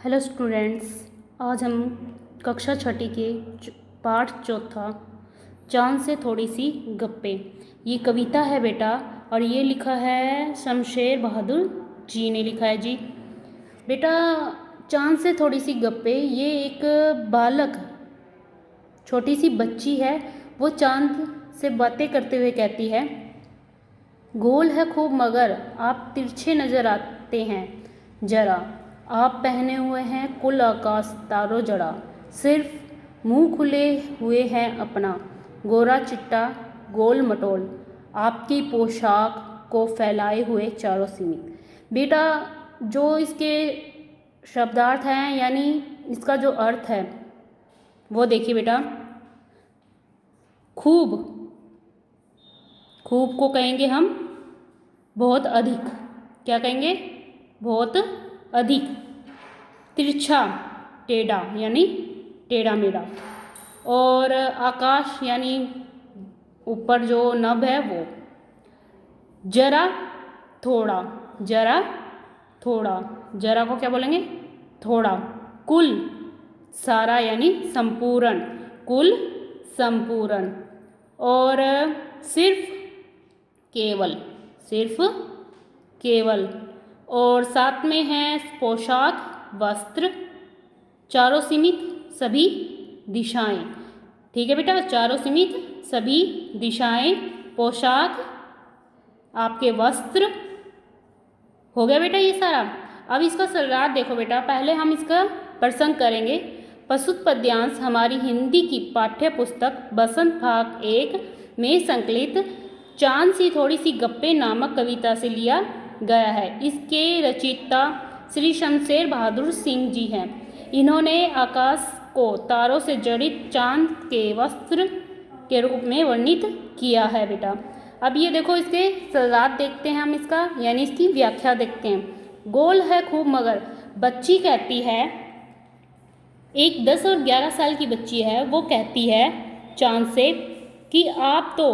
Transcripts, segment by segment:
Hello students, आज हम कक्षा छठी के पाठ चौथा चांद से थोड़ी सी गप्पे, ये कविता है बेटा। और ये लिखा है शमशेर बहादुर जी ने लिखा है जी। बेटा, चांद से थोड़ी सी गप्पे, ये एक बालक, छोटी सी बच्ची है, वो चांद से बातें करते हुए कहती है, गोल है खूब मगर आप तिरछे नज़र आते हैं जरा, आप पहने हुए हैं कुल आकाश तारो जड़ा, सिर्फ मुंह खुले हुए हैं अपना, गोरा चिट्टा गोल मटोल, आपकी पोशाक को फैलाए हुए चारों सीमित। बेटा, जो इसके शब्दार्थ हैं यानी इसका जो अर्थ है वो देखिए बेटा। खूब, खूब को कहेंगे हम बहुत अधिक, क्या कहेंगे, बहुत अधिक। तिरछा, टेढ़ा यानी टेढ़ा मेढ़ा। और आकाश यानी ऊपर जो नभ है वो। जरा थोड़ा, जरा थोड़ा, जरा को क्या बोलेंगे, थोड़ा। कुल, सारा यानी संपूर्ण, कुल संपूर्ण। और सिर्फ, केवल, सिर्फ केवल। और साथ में है पोशाक वस्त्र, चारों सीमित सभी दिशाएं। ठीक है बेटा, चारों सीमित सभी दिशाएं, पोशाक, आपके वस्त्र, हो गया बेटा ये सारा। अब इसका सलरात देखो बेटा। पहले हम इसका प्रसंग करेंगे। प्रस्तुत पद्यांश हमारी हिंदी की पाठ्य पुस्तक बसंत भाग 1 में संकलित चांद सी थोड़ी सी गप्पे नामक कविता से लिया गया है। इसके रचयिता श्री शमशेर बहादुर सिंह जी हैं। इन्होंने आकाश को तारों से जड़ित चांद के वस्त्र के रूप में वर्णित किया है बेटा। अब ये देखो, इसके सलरात देखते हैं हम इसका, यानी इसकी व्याख्या देखते हैं। गोल है खूब मगर, बच्ची कहती है, एक 10 और 11 साल की बच्ची है, वो कहती है चांद से कि आप तो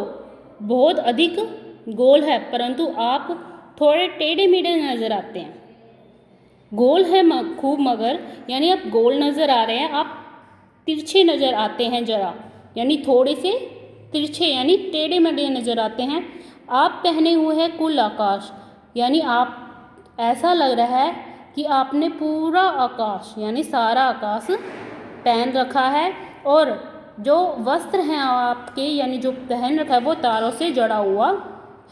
बहुत अधिक गोल है, परंतु आप थोड़े टेढ़े मेढ़े नज़र आते हैं। गोल है खूब मगर यानी आप गोल नज़र आ रहे हैं, आप तिरछे नज़र आते हैं जरा, यानी थोड़े से तिरछे यानी टेढ़े मेढ़े नज़र आते हैं। आप पहने हुए हैं कुल आकाश, यानी आप, ऐसा लग रहा है कि आपने पूरा आकाश यानी सारा आकाश पहन रखा है। और जो वस्त्र हैं आपके यानी जो पहन रखा है वो तारों से जड़ा हुआ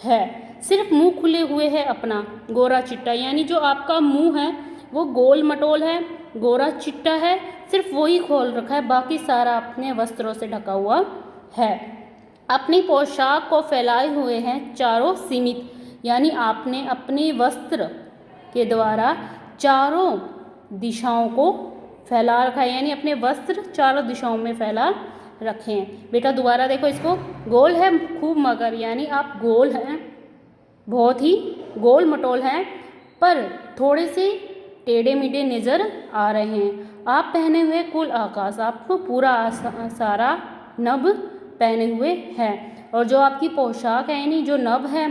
है। सिर्फ मुंह खुले हुए है अपना, गोरा चिट्टा, यानी जो आपका मुंह है वो गोल मटोल है, गोरा चिट्टा है, सिर्फ वही खोल रखा है, बाकी सारा अपने वस्त्रों से ढका हुआ है। अपनी पोशाक को फैलाए हुए हैं चारों सीमित, यानी आपने अपने वस्त्र के द्वारा चारों दिशाओं को फैला रखा है, यानी अपने वस्त्र चारों दिशाओं में फैला रखे हैं। बेटा दोबारा देखो इसको। गोल है खूब मगर, यानी आप गोल हैं, बहुत ही गोल मटोल हैं, पर थोड़े से टेढ़े मेढ़े नज़र आ रहे हैं। आप पहने हुए कुल आकाश, आपको पूरा सारा नभ पहने हुए हैं। और जो आपकी पोशाक है यानी जो नभ है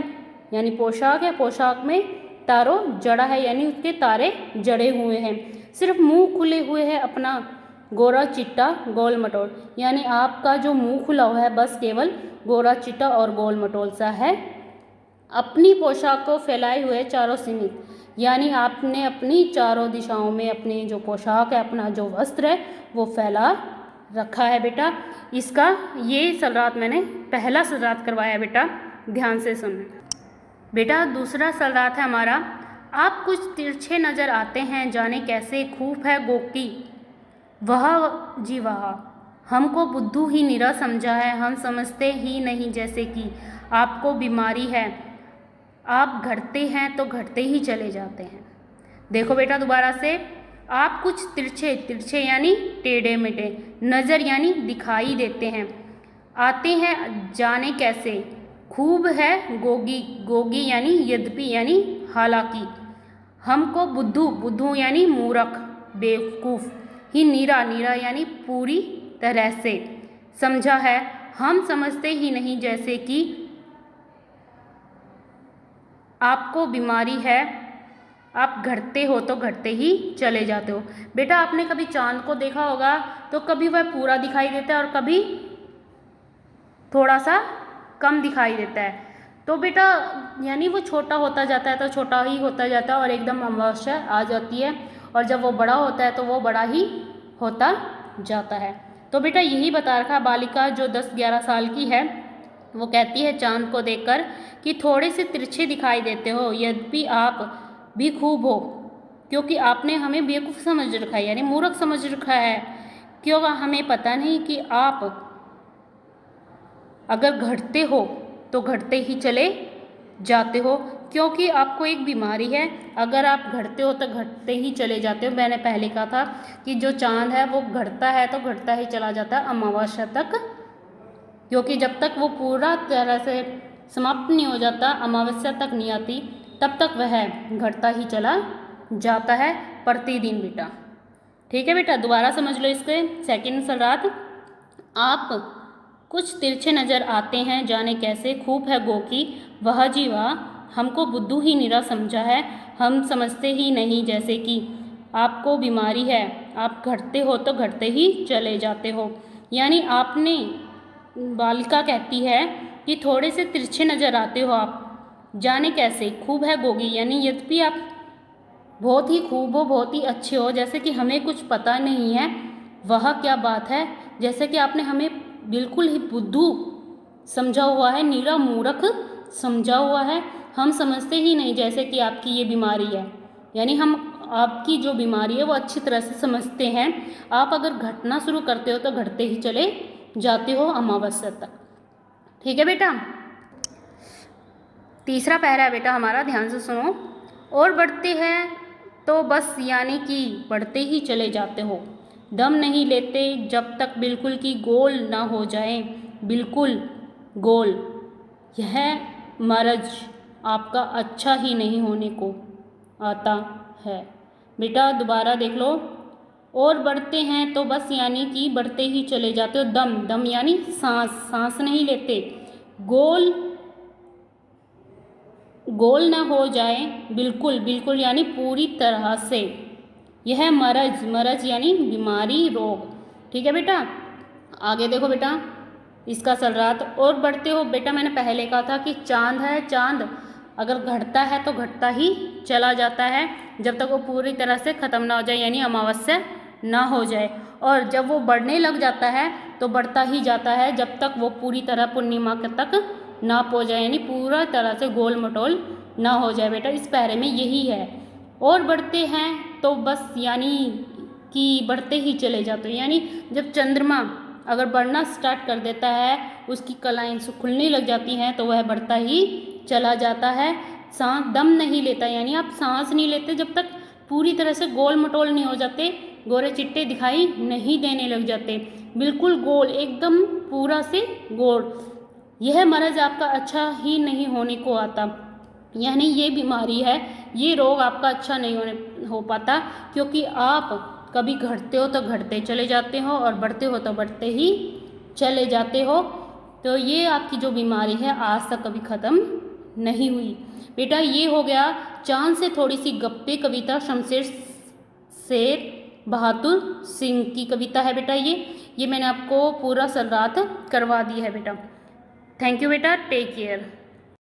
यानी पोशाक है, पोशाक में तारों जड़ा है, यानी उसके तारे जड़े हुए हैं। सिर्फ मुंह खुले हुए है अपना, गोरा चिट्टा गोल मटोल, यानी आपका जो मुंह खुला हुआ है बस केवल गोरा चिट्टा और गोल मटोल सा है। अपनी पोशाक को फैलाए हुए चारों सीमित, यानी आपने अपनी चारों दिशाओं में अपनी जो पोशाक है, अपना जो वस्त्र है वो फैला रखा है बेटा। इसका ये सलरात मैंने पहला सलरात करवाया बेटा, ध्यान से सुनना। बेटा दूसरा सलरात है हमारा, आप कुछ तिरछे नज़र आते हैं जाने कैसे, खूब है गोकी वह जी वह, हमको बुद्धू ही निरा समझा है, हम समझते ही नहीं जैसे कि आपको बीमारी है, आप घटते हैं तो घटते ही चले जाते हैं। देखो बेटा दोबारा से, आप कुछ तिरछे, तिरछे यानी टेढ़े मेढ़े, नज़र यानी दिखाई देते हैं, आते हैं जाने कैसे, खूब है गोगी, गोगी यानी यद्यपि यानी हालांकि, हमको बुद्धू, बुद्धू यानी मूर्ख बेवकूफ़, ही नीरा, नीरा यानी पूरी तरह से समझा है, हम समझते ही नहीं जैसे कि आपको बीमारी है, आप घटते हो तो घटते ही चले जाते हो। बेटा आपने कभी चांद को देखा होगा तो कभी वह पूरा दिखाई देता है और कभी थोड़ा सा कम दिखाई देता है। तो बेटा यानी वो छोटा होता जाता है तो छोटा ही होता जाता है और एकदम अमावस्या आ जाती है, और जब वो बड़ा होता है तो वो बड़ा ही होता जाता है। तो बेटा यही बता रखा बालिका जो 10-11 साल की है, वो कहती है चांद को देखकर कि थोड़े से तिरछे दिखाई देते हो, यद्यपि आप भी खूब हो, क्योंकि आपने हमें बेवकूफ़ समझ रखा है, यानी मूर्ख समझ रखा है। क्यों हमें पता नहीं कि आप अगर घटते हो तो घटते ही चले जाते हो, क्योंकि आपको एक बीमारी है। अगर आप घटते हो तो घटते ही चले जाते हो। मैंने पहले कहा था कि जो चांद है वो घटता है तो घटता ही चला जाता है अमावस्या तक, क्योंकि जब तक वो पूरा तरह से समाप्त नहीं हो जाता, अमावस्या तक नहीं आती, तब तक वह घटता ही चला जाता है प्रतिदिन बेटा। ठीक है बेटा, दोबारा समझ लो इसके सेकंड सवाल। आप कुछ तिरछे नजर आते हैं, जाने कैसे, खूब है गो की वह जी वाह, हमको बुद्धू ही निरा समझा है, हम समझते ही नहीं जैसे कि आपको बीमारी है, आप घटते हो तो घटते ही चले जाते हो। यानी आपने, बालिका कहती है कि थोड़े से तिरछे नजर आते हो आप, जाने कैसे, खूब है गोगी, यानी यद्यपि आप बहुत ही खूब हो, बहुत ही अच्छे हो, जैसे कि हमें कुछ पता नहीं है। वह क्या बात है, जैसे कि आपने हमें बिल्कुल ही बुद्धू समझा हुआ है, नीरा मूर्ख समझा हुआ है, हम समझते ही नहीं जैसे कि आपकी ये बीमारी है। यानी हम आपकी जो बीमारी है वो अच्छी तरह से समझते हैं। आप अगर घटना शुरू करते हो तो घटते ही चले जाते हो अमावस्या तक। ठीक है बेटा, तीसरा पैरा है बेटा हमारा, ध्यान से सुनो। और बढ़ते हैं तो बस यानी कि बढ़ते ही चले जाते हो, दम नहीं लेते जब तक बिल्कुल की गोल ना हो जाए, बिल्कुल गोल। यह मर्ज आपका अच्छा ही नहीं होने को आता है। बेटा दोबारा देख लो। और बढ़ते हैं तो बस यानी कि बढ़ते ही चले जाते हो, दम, दम यानी सांस, सांस नहीं लेते, गोल गोल ना हो जाए, बिल्कुल, बिल्कुल यानी पूरी तरह से। यह मरज, मरज यानी बीमारी, रोग। ठीक है बेटा, आगे देखो बेटा इसका सलरात। और बढ़ते हो बेटा, मैंने पहले कहा था कि चांद है, चांद अगर घटता है तो घटता ही चला जाता है जब तक वो पूरी तरह से ख़त्म ना हो जाए, यानी अमावस्या ना हो जाए। और जब वो बढ़ने लग जाता है तो बढ़ता ही जाता है जब तक वो पूरी तरह पूर्णिमा तक ना पहुँच जाए, यानी पूरा तरह से गोल मटोल ना हो जाए। बेटा इस पैरे में यही है। और बढ़ते हैं तो बस यानी कि बढ़ते ही चले जाते हैं, यानी जब चंद्रमा अगर बढ़ना स्टार्ट कर देता है, उसकी कलाएँ खुलने लग जाती हैं तो वह बढ़ता ही चला जाता है। सांस, दम नहीं लेता, यानी आप सांस नहीं लेते जब तक पूरी तरह से गोल मटोल नहीं हो जाते, गोरे चिट्टे दिखाई नहीं देने लग जाते, बिल्कुल गोल, एकदम पूरा से गोल। यह मर्ज आपका अच्छा ही नहीं होने को आता, यानी ये बीमारी है, ये रोग आपका अच्छा नहीं हो पाता, क्योंकि आप कभी घटते हो तो घटते चले जाते हो और बढ़ते हो तो बढ़ते ही चले जाते हो। तो ये आपकी जो बीमारी है आज तक कभी ख़त्म नहीं हुई। बेटा ये हो गया चांद से थोड़ी सी गप्पे कविता, शमशेर शेर बहादुर सिंह की कविता है बेटा। ये मैंने आपको पूरा सलरात करवा दी है बेटा। थैंक यू बेटा, टेक केयर।